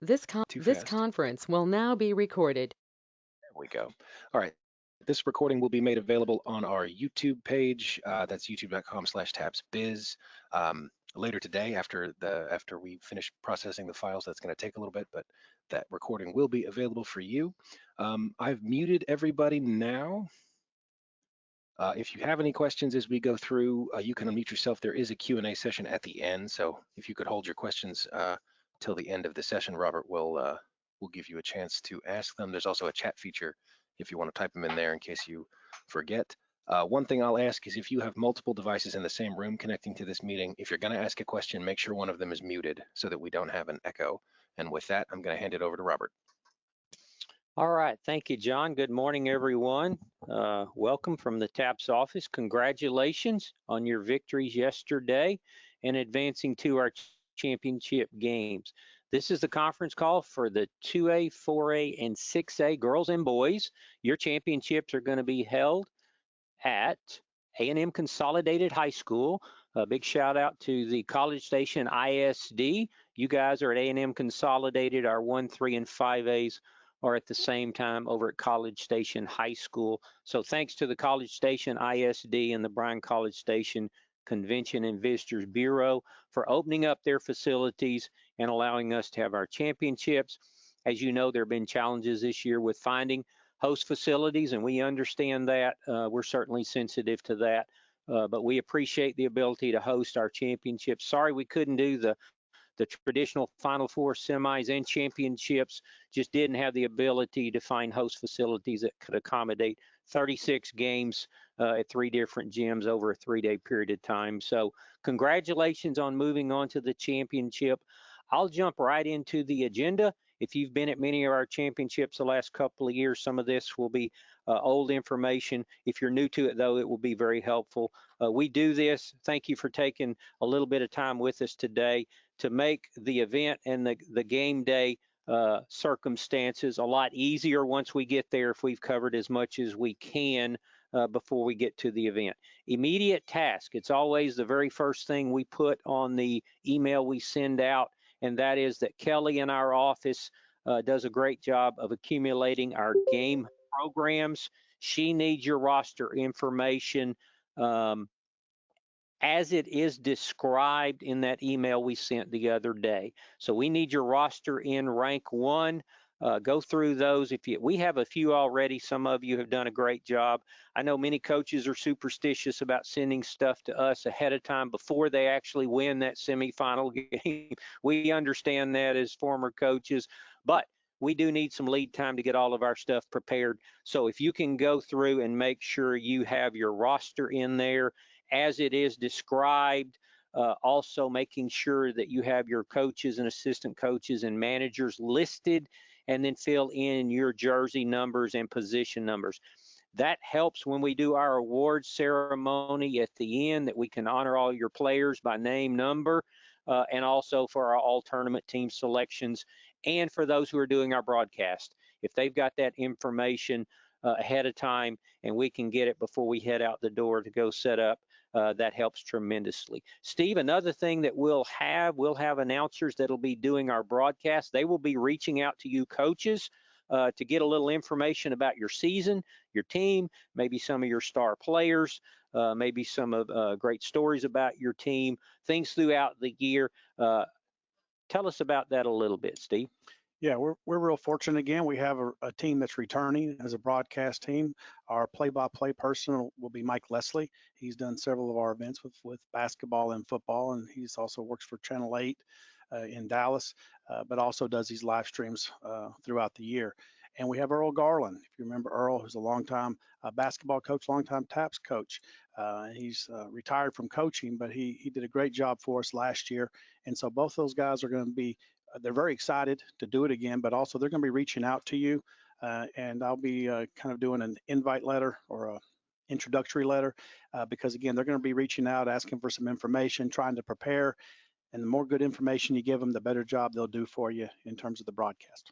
Too This fast. conference will now be recorded. There we go. All right. This recording will be made available on our YouTube page. That's youtube.com/tabsbiz. Later today, after we finish processing the files, that's going to take a little bit, but that recording will be available for you. I've muted everybody now. If you have any questions as we go through, you can unmute yourself. There is a Q&A session at the end, so if you could hold your questions till the end of the session, Robert will give you a chance to ask them. There's also a chat feature if you want to type them in there in case you forget. One thing I'll ask is if you have multiple devices in the same room connecting to this meeting, if you're going to ask a question, make sure one of them is muted so that we don't have an echo. And with that, I'm going to hand it over to Robert. All right, thank you, John. Good morning, everyone. Welcome from the TAPS office. Congratulations on your victories yesterday and advancing to our championship games. This is the conference call for the 2A, 4A, and 6A girls and boys. Your championships are going to be held at A&M Consolidated High School. A big shout out to the College Station ISD. You guys are at A&M Consolidated. Our 1, 3, and 5As are at the same time over at College Station High School. So thanks to the College Station ISD and the Bryan College Station Convention and Visitors Bureau for opening up their facilities and allowing us to have our championships. As you know, there have been challenges this year with finding host facilities, and we understand that. We're certainly sensitive to that, but we appreciate the ability to host our championships. Sorry we couldn't do the traditional Final Four semis and championships, just didn't have the ability to find host facilities that could accommodate 36 games at 3 different gyms over a 3-day period of time. So congratulations on moving on to the championship. I'll jump right into the agenda. If you've been at many of our championships the last couple of years, some of this will be old information. If you're new to it, though, it will be very helpful. We do this. Thank you for taking a little bit of time with us today to make the event and the game day circumstances a lot easier once we get there if we've covered as much as we can before we get to the event. Immediate task, it's always the very first thing we put on the email we send out, and that is that Kelly in our office does a great job of accumulating our game programs. She needs your roster information as it is described in that email we sent the other day. So we need your roster in rank 1. Go through those. We have a few already. Some of you have done a great job. I know many coaches are superstitious about sending stuff to us ahead of time before they actually win that semifinal game. We understand that as former coaches, but we do need some lead time to get all of our stuff prepared. So if you can go through and make sure you have your roster in there as it is described, also making sure that you have your coaches and assistant coaches and managers listed, and then fill in your jersey numbers and position numbers. That helps when we do our awards ceremony at the end, that we can honor all your players by name, number, and also for our all tournament team selections, and for those who are doing our broadcast. If they've got that information ahead of time and we can get it before we head out the door to go set up, that helps tremendously. Steve, another thing that we'll have announcers that'll be doing our broadcast. They will be reaching out to you coaches to get a little information about your season, your team, maybe some of your star players, maybe some of great stories about your team, things throughout the year. Tell us about that a little bit, Steve. Yeah, we're real fortunate. Again, we have a team that's returning as a broadcast team. Our play-by-play person will be Mike Leslie. He's done several of our events with basketball and football, and he's also works for Channel 8 in Dallas, but also does these live streams throughout the year. And we have Earl Garland. If you remember Earl, who's a longtime basketball coach, longtime TAPS coach. He's retired from coaching, but he did a great job for us last year. And so both those guys are going to be they're very excited to do it again, but also they're going to be reaching out to you, and I'll be kind of doing an invite letter or a introductory letter because again they're going to be reaching out, asking for some information, trying to prepare, and the more good information you give them, the better job they'll do for you in terms of the broadcast.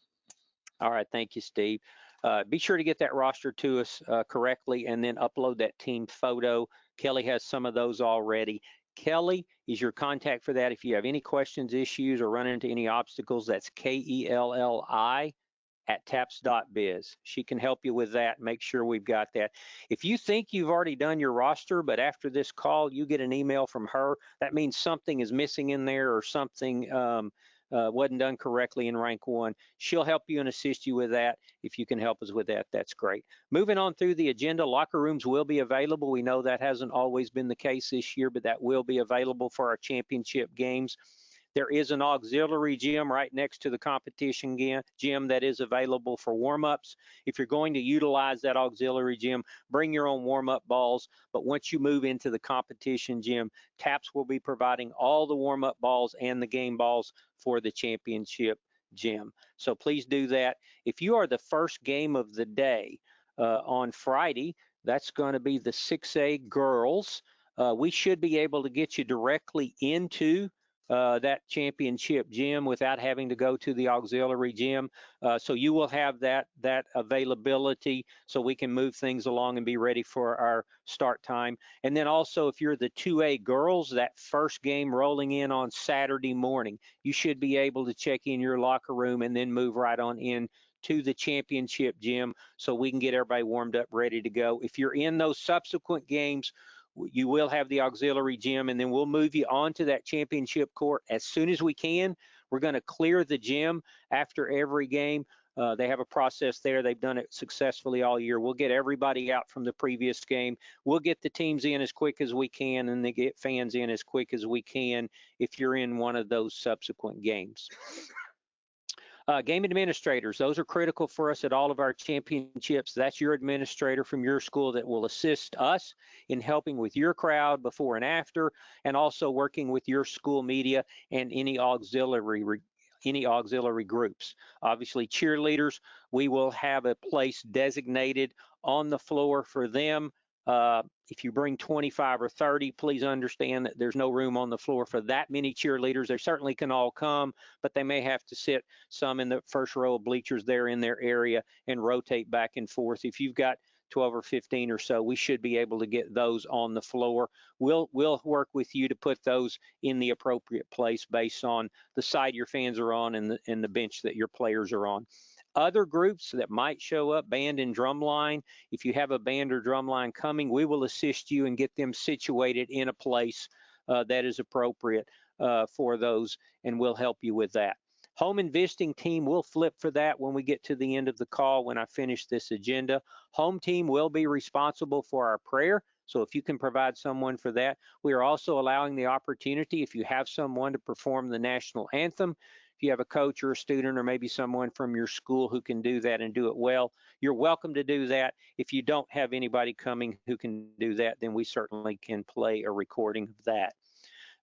All right, thank you, Steve. Be sure to get that roster to us correctly and then upload that team photo. Kelly has some of those already. Kelly is your contact for that. If you have any questions, issues, or run into any obstacles, that's Kelli at taps.biz. She can help you with that. Make sure we've got that. If you think you've already done your roster, but after this call, you get an email from her, that means something is missing in there or something wasn't done correctly in rank 1. She'll help you and assist you with that. If you can help us with that, that's great. Moving on through the agenda, locker rooms will be available. We know that hasn't always been the case this year, but that will be available for our championship games. There is an auxiliary gym right next to the competition gym that is available for warm-ups. If you're going to utilize that auxiliary gym, bring your own warm-up balls. But once you move into the competition gym, TAPS will be providing all the warm-up balls and the game balls for the championship gym. So please do that. If you are the first game of the day on Friday, that's going to be the 6A girls. We should be able to get you directly into that championship gym without having to go to the auxiliary gym. So you will have that availability so we can move things along and be ready for our start time. And then also, if you're the 2A girls, that first game rolling in on Saturday morning, you should be able to check in your locker room and then move right on in to the championship gym so we can get everybody warmed up, ready to go. If you're in those subsequent games, you will have the auxiliary gym, and then we'll move you on to that championship court as soon as we can. We're going to clear the gym after every game. They have a process there. They've done it successfully all year. We'll get everybody out from the previous game. We'll get the teams in as quick as we can, and they get fans in as quick as we can if you're in one of those subsequent games. Game administrators, those are critical for us at all of our championships. That's your administrator from your school that will assist us in helping with your crowd before and after, and also working with your school media and any auxiliary groups. Obviously, cheerleaders, we will have a place designated on the floor for them. If you bring 25 or 30, please understand that there's no room on the floor for that many cheerleaders. They certainly can all come, but they may have to sit some in the first row of bleachers there in their area and rotate back and forth. If you've got 12 or 15 or so, we should be able to get those on the floor. We'll work with you to put those in the appropriate place based on the side your fans are on and the bench that your players are on. Other groups that might show up, band and drum line, if you have a band or drum line coming, we will assist you and get them situated in a place that is appropriate for those, and we'll help you with that. Home and visiting team, we'll flip for that when we get to the end of the call when I finish this agenda. Home team will be responsible for our prayer, so if you can provide someone for that. We are also allowing the opportunity, if you have someone, to perform the national anthem. If you have a coach or a student or maybe someone from your school who can do that and do it well, you're welcome to do that. If you don't have anybody coming who can do that, then we certainly can play a recording of that.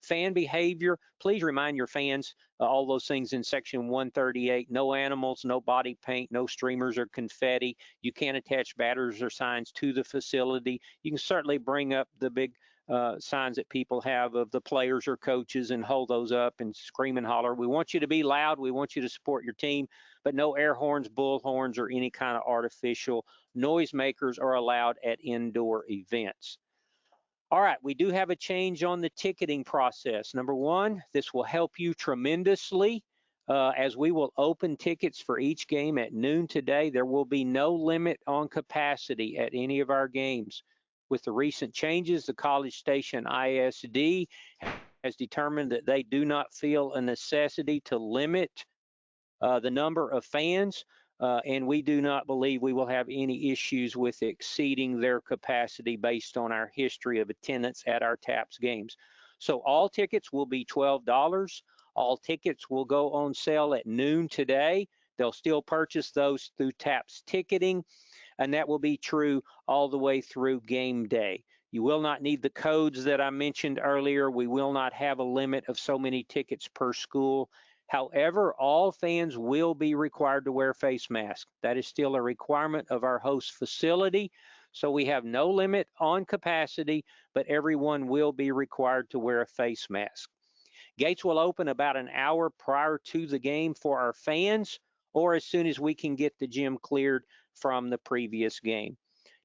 Fan behavior, please remind your fans all those things in section 138, no animals, no body paint, no streamers or confetti. You can't attach banners or signs to the facility. You can certainly bring up the big signs that people have of the players or coaches and hold those up and scream and holler. We want you to be loud. We want you to support your team, but no air horns, bull horns, or any kind of artificial noise makers are allowed at indoor events. All right, we do have a change on the ticketing process. Number one, this will help you tremendously as we will open tickets for each game at noon today. There will be no limit on capacity at any of our games. With the recent changes, the College Station ISD has determined that they do not feel a necessity to limit the number of fans, and we do not believe we will have any issues with exceeding their capacity based on our history of attendance at our TAPS games. So all tickets will be $12. All tickets will go on sale at noon today. They'll still purchase those through TAPS ticketing, and that will be true all the way through game day. You will not need the codes that I mentioned earlier. We will not have a limit of so many tickets per school. However, all fans will be required to wear face masks. That is still a requirement of our host facility. So we have no limit on capacity, but everyone will be required to wear a face mask. Gates will open about an hour prior to the game for our fans, or as soon as we can get the gym cleared from the previous game.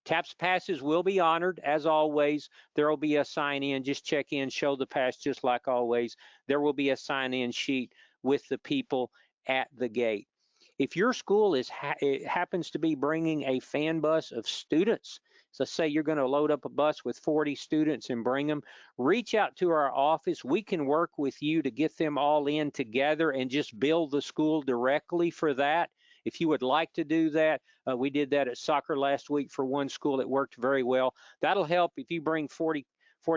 TAPS passes will be honored as always. There will be a sign in, just check in, show the pass just like always. There will be a sign in sheet with the people at the gate. If your school it happens to be bringing a fan bus of students, so say you're going to load up a bus with 40 students and bring them, reach out to our office. We can work with you to get them all in together and just bill the school directly for that. If you would like to do that, we did that at soccer last week for one school. It worked very well. That'll help if you bring 40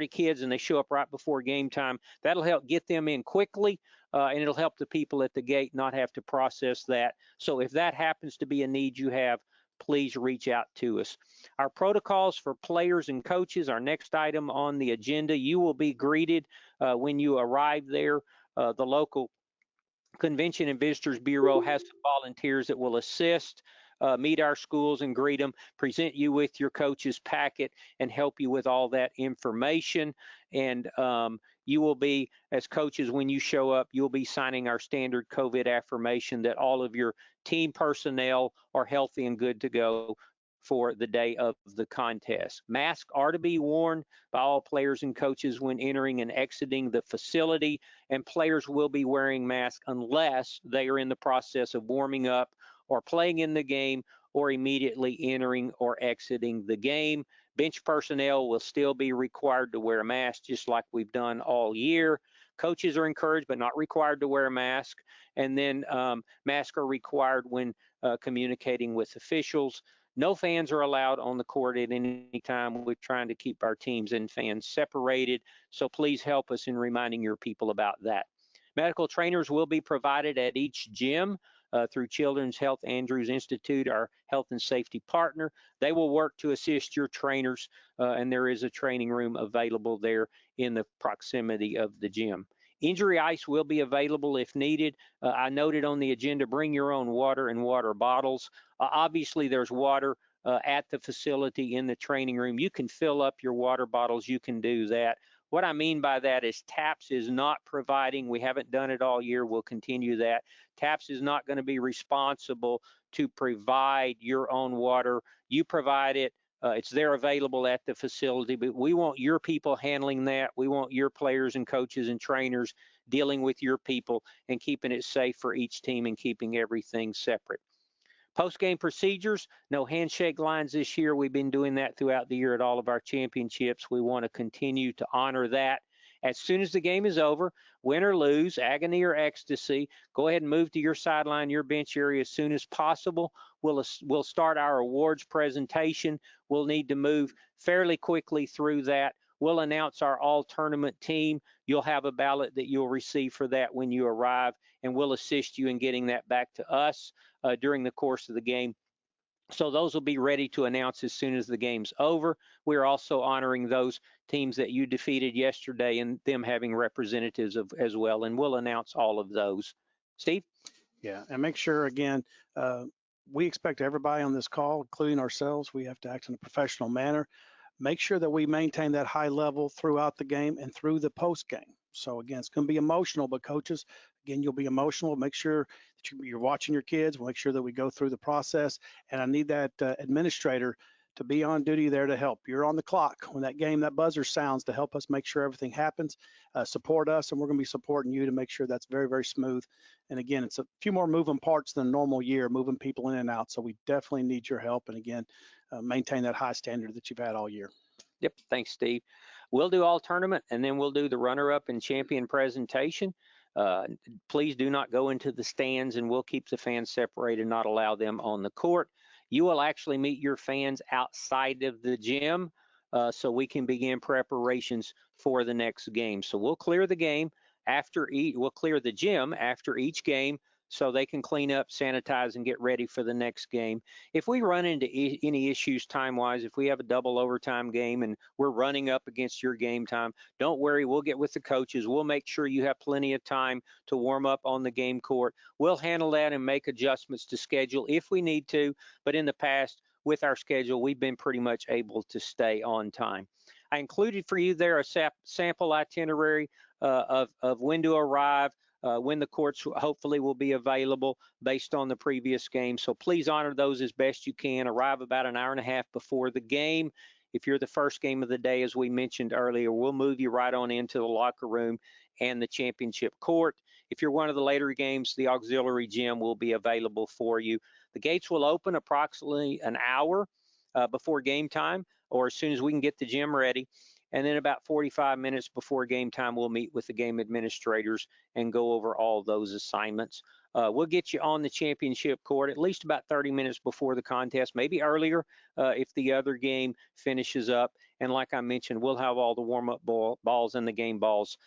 kids and they show up right before game time. That'll help get them in quickly, and it'll help the people at the gate not have to process that. So if that happens to be a need you have, please reach out to us. Our protocols for players and coaches, our next item on the agenda. You will be greeted when you arrive there. The local Convention and Visitors Bureau has some volunteers that will assist, meet our schools and greet them, present you with your coach's packet, and help you with all that information. And you will be, as coaches, when you show up, you'll be signing our standard COVID affirmation that all of your team personnel are healthy and good to go for the day of the contest. Masks are to be worn by all players and coaches when entering and exiting the facility, and players will be wearing masks unless they are in the process of warming up or playing in the game or immediately entering or exiting the game. Bench personnel will still be required to wear masks just like we've done all year. Coaches are encouraged but not required to wear a mask. And then masks are required when communicating with officials. No fans are allowed on the court at any time. We're trying to keep our teams and fans separated. So please help us in reminding your people about that. Medical trainers will be provided at each gym through Children's Health Andrews Institute, our health and safety partner. They will work to assist your trainers, and there is a training room available there in the proximity of the gym. Injury ice will be available if needed. I noted on the agenda, bring your own water and water bottles. Obviously, there's water at the facility in the training room. You can fill up your water bottles. You can do that. What I mean by that is TAPS is not providing, we haven't done it all year, we'll continue that. TAPS is not going to be responsible to provide your own water. You provide it. It's there available at the facility, but we want your people handling that. We want your players and coaches and trainers dealing with your people and keeping it safe for each team and keeping everything separate. Post-game procedures, no handshake lines this year. We've been doing that throughout the year at all of our championships. We want to continue to honor that. As soon as the game is over, win or lose, agony or ecstasy, go ahead and move to your sideline, your bench area as soon as possible. We'll start our awards presentation. We'll need to move fairly quickly through that. We'll announce our all-tournament team. You'll have a ballot that you'll receive for that when you arrive, and we'll assist you in getting that back to us during the course of the game. So those will be ready to announce as soon as the game's over. We're also honoring those teams that you defeated yesterday and them having representatives as well, and we'll announce all of those. Steve? Yeah, and make sure, again, we expect everybody on this call, including ourselves, we have to act in a professional manner. Make sure that we maintain that high level throughout the game and through the post game. So again, it's going to be emotional, but coaches, again, you'll be emotional. Make sure that you're watching your kids. We'll make sure that we go through the process. And I need that administrator to be on duty there to help. You're on the clock when that buzzer sounds to help us make sure everything happens. Support us, and we're going to be supporting you to make sure that's very, very smooth. And again, it's a few more moving parts than a normal year, moving people in and out. So we definitely need your help. And again, maintain that high standard that you've had all year. Yep, thanks, Steve. We'll do all tournament, and then we'll do the runner-up and champion presentation. Please do not go into the stands, and we'll keep the fans separated, not allow them on the court. You will actually meet your fans outside of the gym so we can begin preparations for the next game. So we'll clear the game we'll clear the gym after each game so they can clean up, sanitize, and get ready for the next game. If we run into any issues time-wise, if we have a double overtime game and we're running up against your game time, don't worry, we'll get with the coaches. We'll make sure you have plenty of time to warm up on the game court. We'll handle that and make adjustments to schedule if we need to, but in the past, with our schedule, we've been pretty much able to stay on time. I included for you there a sample itinerary of when to arrive. when the courts hopefully will be available based on the previous game. So please honor those as best you can. Arrive about an hour and a half before the game. If you're the first game of the day, as we mentioned earlier, we'll move you right on into the locker room and the championship court. If you're one of the later games, the auxiliary gym will be available for you. The gates will open approximately an hour before game time, or as soon as we can get the gym ready. And then about 45 minutes before game time, we'll meet with the game administrators and go over all those assignments. We'll get you on the championship court at least about 30 minutes before the contest, maybe earlier if the other game finishes up. And like I mentioned, we'll have all the warm-up balls and the game balls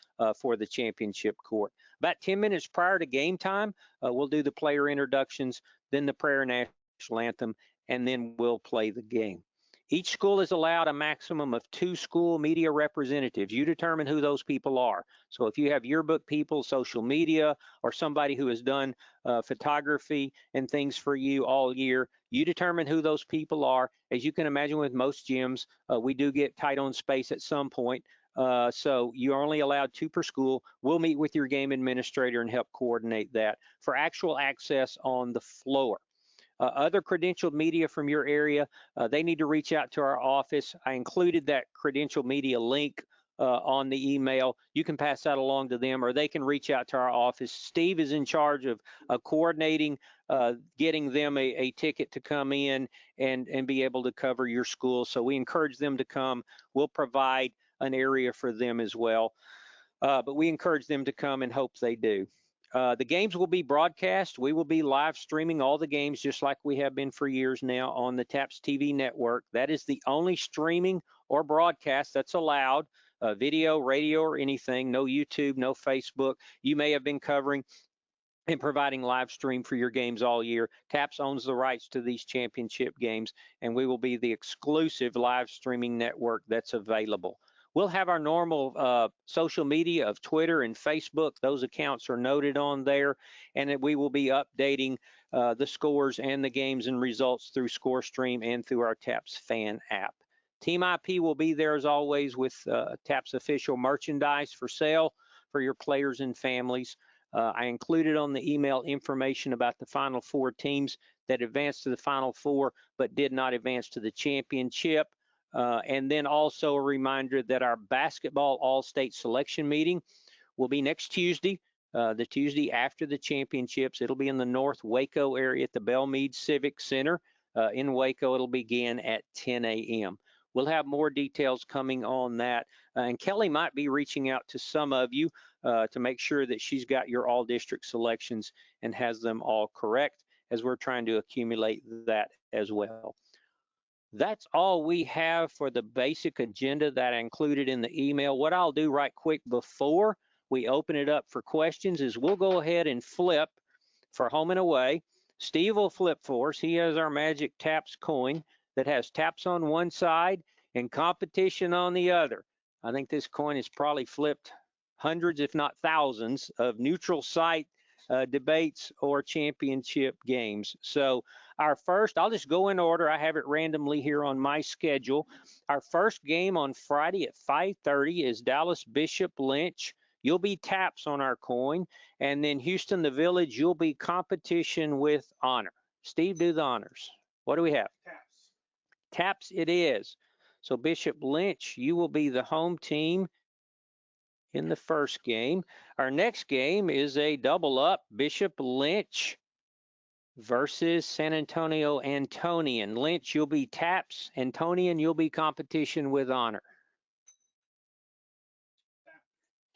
for the championship court. About 10 minutes prior to game time, we'll do the player introductions, then the prayer and national anthem, and then we'll play the game. Each school is allowed a maximum of 2 school media representatives. You determine who those people are. So if you have yearbook people, social media, or somebody who has done photography and things for you all year, you determine who those people are. As you can imagine with most gyms, we do get tight on space at some point. So you're only allowed 2 per school. We'll meet with your game administrator and help coordinate that for actual access on the floor. Other credentialed media from your area, they need to reach out to our office. I included that credentialed media link on the email. You can pass that along to them, or they can reach out to our office. Steve is in charge of coordinating, getting them a ticket to come in and be able to cover your school. So we encourage them to come. We'll provide an area for them as well. But we encourage them to come and hope they do. The games will be broadcast. We will be live streaming all the games just like we have been for years now on the TAPS TV network. That is the only streaming or broadcast that's allowed, video, radio, or anything. No YouTube, no Facebook. You may have been covering and providing live stream for your games all year. TAPS owns the rights to these championship games, and we will be the exclusive live streaming network that's available. We'll have our normal social media of Twitter and Facebook. Those accounts are noted on there, and we will be updating the scores and the games and results through ScoreStream and through our TAPS fan app. Team IP will be there as always with TAPS official merchandise for sale for your players and families. I included on the email information about the Final Four teams that advanced to the Final Four but did not advance to the championship. And then also a reminder that our basketball all-state selection meeting will be next Tuesday, the Tuesday after the championships. It'll be in the North Waco area at the Belmead Civic Center in Waco. It'll begin at 10 a.m. We'll have more details coming on that. And Kelly might be reaching out to some of you to make sure that she's got your all-district selections and has them all correct as we're trying to accumulate that as well. That's all we have for the basic agenda that I included in the email. What I'll do right quick before we open it up for questions is we'll go ahead and flip for home and away. Steve will flip for us. He has our magic TAPS coin that has TAPS on one side and competition on the other. I think this coin is probably flipped hundreds, if not thousands, of neutral site debates or championship games. So our first, I'll just go in order. I have it randomly here on my schedule. Our first game on Friday at 5:30 is Dallas Bishop Lynch. You'll be TAPS on our coin. And then Houston the Village, you'll be competition with honor. Steve, do the honors. What do we have? TAPS. TAPS it is. So Bishop Lynch, you will be the home team in the first game. Our next game is a double up, Bishop Lynch versus San Antonio Antonian. Lynch, you'll be TAPS. Antonian, you'll be competition with honor.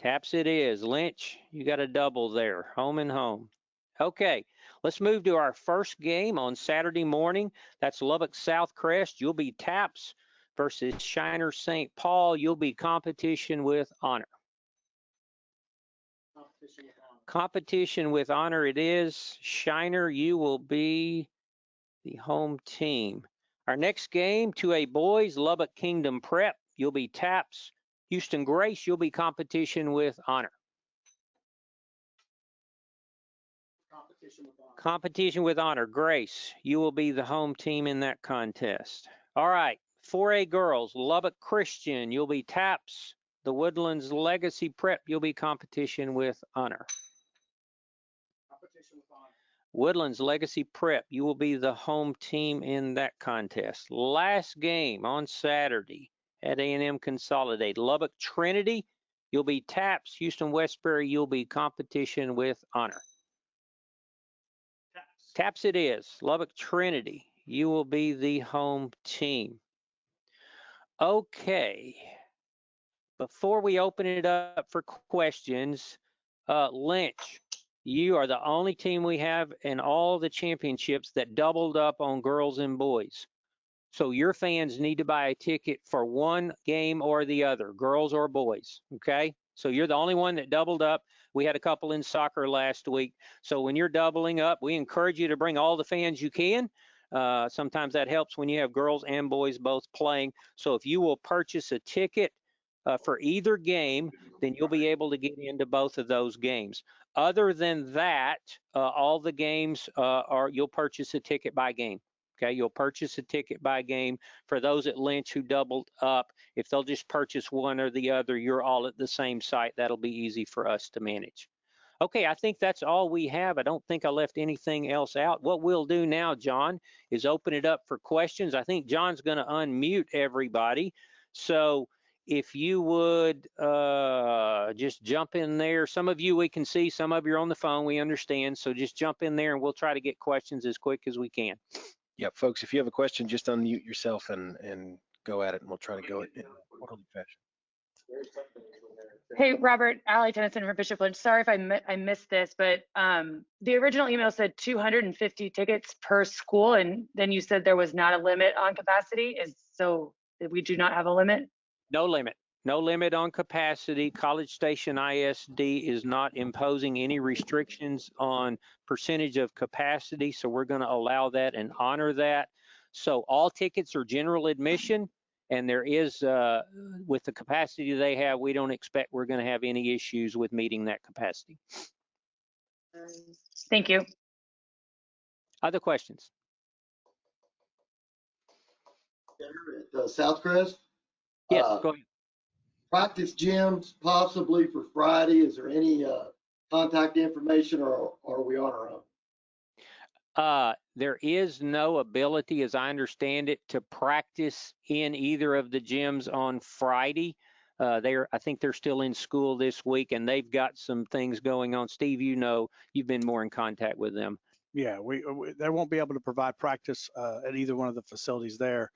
TAPS it is. Lynch, you got a double there, home and home. Okay, let's move to our first game on Saturday morning. That's Lubbock South Crest. You'll be TAPS versus Shiner St. Paul. You'll be competition with honor. Competition with honor it is. Shiner, you will be the home team. Our next game, 2A boys, Lubbock Kingdom Prep. You'll be TAPS. Houston Grace, you'll be competition with honor. Competition with honor. Grace, you will be the home team in that contest. All right, 4A girls, Lubbock Christian, you'll be TAPS. The Woodlands Legacy Prep, you'll be competition with honor. Woodlands Legacy Prep, you will be the home team in that contest. Last game on Saturday at A&M Consolidated. Lubbock Trinity, you'll be Taps. Houston Westbury, you'll be competition with honor. Taps it is. Lubbock Trinity, you will be the home team. Okay. Before we open it up for questions, Lynch, you are the only team we have in all the championships that doubled up on girls and boys. So your fans need to buy a ticket for one game or the other, girls or boys, okay? So you're the only one that doubled up. We had a couple in soccer last week. So when you're doubling up, we encourage you to bring all the fans you can. Sometimes that helps when you have girls and boys both playing. So if you will purchase a ticket for either game, then you'll be able to get into both of those games. Other than that, all the games you'll purchase a ticket by game. Okay, you'll purchase a ticket by game. For those at Lynch who doubled up, if they'll just purchase one or the other, you're all at the same site. That'll be easy for us to manage. Okay, I think that's all we have. I don't think I left anything else out. What we'll do now, John, is open it up for questions. I think John's going to unmute everybody. So if you would just jump in there. Some of you we can see, some of you are on the phone, we understand. So just jump in there and we'll try to get questions as quick as we can. Yep, folks, if you have a question, just unmute yourself and go at it, and we'll try to go in orderly fashion. Hey, Robert, Allie Tennyson from Bishop Lynch. Sorry if I missed this, but the original email said 250 tickets per school, and then you said there was not a limit on capacity. So we do not have a limit? No limit. No limit on capacity. College Station ISD is not imposing any restrictions on percentage of capacity, so we're going to allow that and honor that. So all tickets are general admission, and there is, with the capacity they have, we don't expect we're going to have any issues with meeting that capacity. Thank you. Other questions? At Southcrest? Yes, go ahead. Practice gyms possibly for Friday. Is there any contact information, or are we on our own? There is no ability, as I understand it, to practice in either of the gyms on Friday. I think they're still in school this week, and they've got some things going on. Steve, you know, you've been more in contact with them. Yeah, they won't be able to provide practice at either one of the facilities there.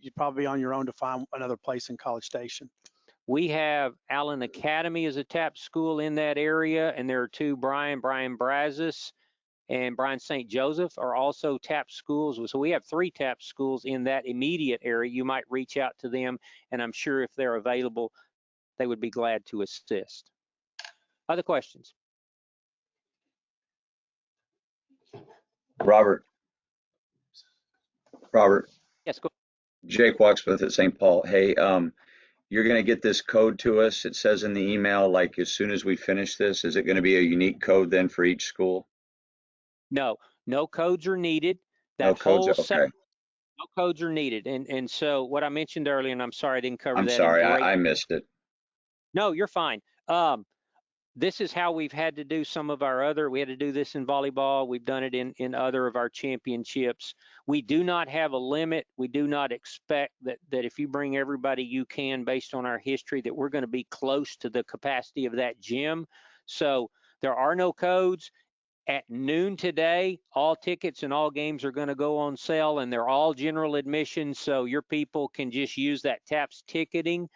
You'd probably be on your own to find another place in College Station. We have Allen Academy as a TAP school in that area, and there are two, Brian Brazos and Brian St. Joseph are also TAP schools. So we have 3 TAP schools in that immediate area. You might reach out to them, and I'm sure if they're available, they would be glad to assist. Other questions? Robert. Yes, go. Jake Walksmith at St. Paul. Hey, you're going to get this code to us. It says in the email, like as soon as we finish this, is it going to be a unique code then for each school? No codes are needed. No codes, okay. No codes are needed. And so what I mentioned earlier, and I'm sorry I didn't cover that. I'm sorry, I missed it. No, you're fine. This is how we've had to do some of our other, we had to do this in volleyball. We've done it in other of our championships. We do not have a limit. We do not expect that if you bring everybody you can, based on our history, that we're going to be close to the capacity of that gym. So there are no codes. At noon today, all tickets and all games are going to go on sale, and they're all general admission. So your people can just use that TAPS ticketing.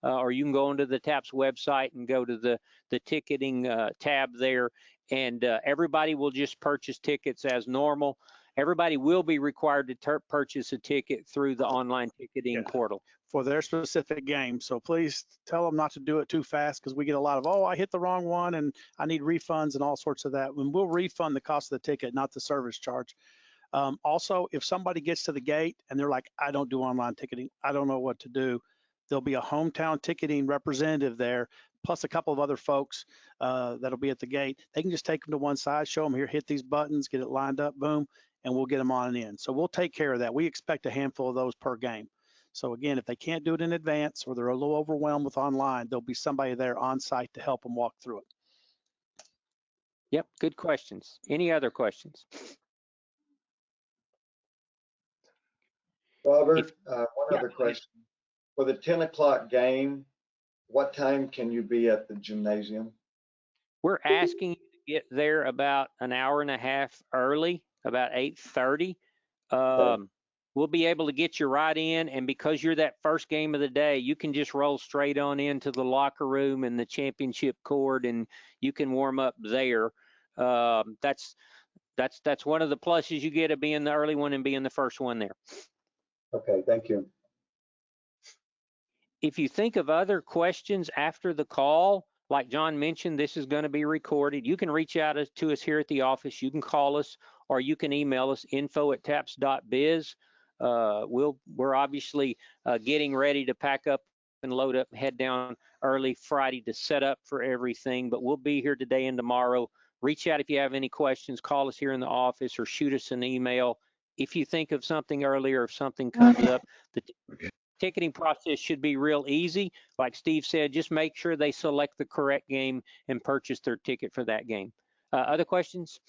Or you can go onto the TAPS website and go to the ticketing tab there, and everybody will just purchase tickets as normal. Everybody will be required to purchase a ticket through the online ticketing portal for their specific game. So please tell them not to do it too fast, because we get a lot of, oh, I hit the wrong one and I need refunds and all sorts of that. And we'll refund the cost of the ticket, not the service charge. Also, if somebody gets to the gate and they're like, I don't do online ticketing, I don't know what to do, there'll be a hometown ticketing representative there, plus a couple of other folks that'll be at the gate. They can just take them to one side, show them here, hit these buttons, get it lined up, boom, and we'll get them on and in. So we'll take care of that. We expect a handful of those per game. So again, if they can't do it in advance or they're a little overwhelmed with online, there'll be somebody there on site to help them walk through it. Yep, good questions. Any other questions? Robert, one Yeah, other go ahead. question. For the 10 o'clock game, what time can you be at the gymnasium? We're asking you to get there about an hour and a half early, about 8:30. We'll be able to get you right in, and because you're that first game of the day, you can just roll straight on into the locker room and the championship court, and you can warm up there. That's one of the pluses you get of being the early one and being the first one there. Okay, thank you. If you think of other questions after the call, like John mentioned, this is going to be recorded. You can reach out to us here at the office. You can call us, or you can email us, info@taps.biz. We're obviously getting ready to pack up and load up, head down early Friday to set up for everything, but we'll be here today and tomorrow. Reach out if you have any questions, call us here in the office or shoot us an email. If you think of something earlier, if something comes up, the ticketing process should be real easy. Like Steve said, just make sure they select the correct game and purchase their ticket for that game. Other questions?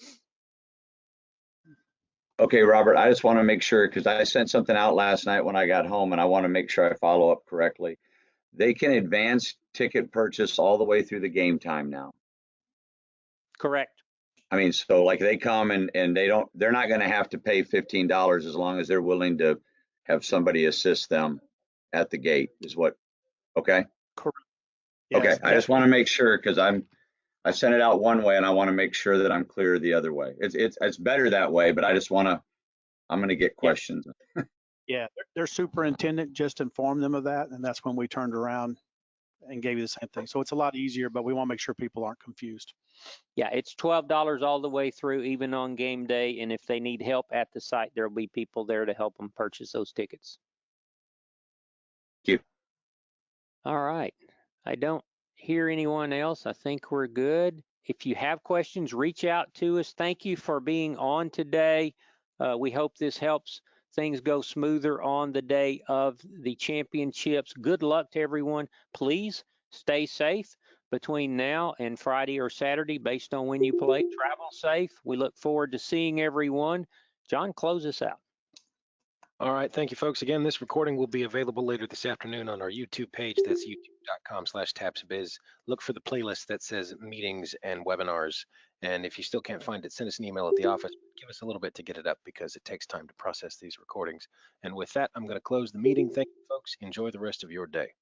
Okay, Robert, I just want to make sure, because I sent something out last night when I got home, and I want to make sure I follow up correctly. They can advance ticket purchase all the way through the game time now. Correct. I mean, so like they come and they're not going to have to pay $15 as long as they're willing to have somebody assist them at the gate is what, okay? Correct. Okay, Yes, I just want to make sure because I sent it out one way and I want to make sure that I'm clear the other way. It's better that way, but I just want to, I'm going to get questions. yeah, their superintendent just informed them of that, and that's when we turned around and gave you the same thing. So it's a lot easier, but we want to make sure people aren't confused. Yeah, it's $12 all the way through, even on game day. And if they need help at the site, there'll be people there to help them purchase those tickets. Thank you. All right. I don't hear anyone else. I think we're good. If you have questions, reach out to us. Thank you for being on today. We hope this helps things go smoother on the day of the championships. Good luck to everyone. Please stay safe between now and Friday or Saturday based on when you play. Travel safe. We look forward to seeing everyone. John, close us out. All right, thank you, folks. Again, this recording will be available later this afternoon on our YouTube page. That's youtube.com/tapsbiz. Look for the playlist that says meetings and webinars. And if you still can't find it, send us an email at the office. Give us a little bit to get it up because it takes time to process these recordings. And with that, I'm going to close the meeting. Thank you, folks. Enjoy the rest of your day.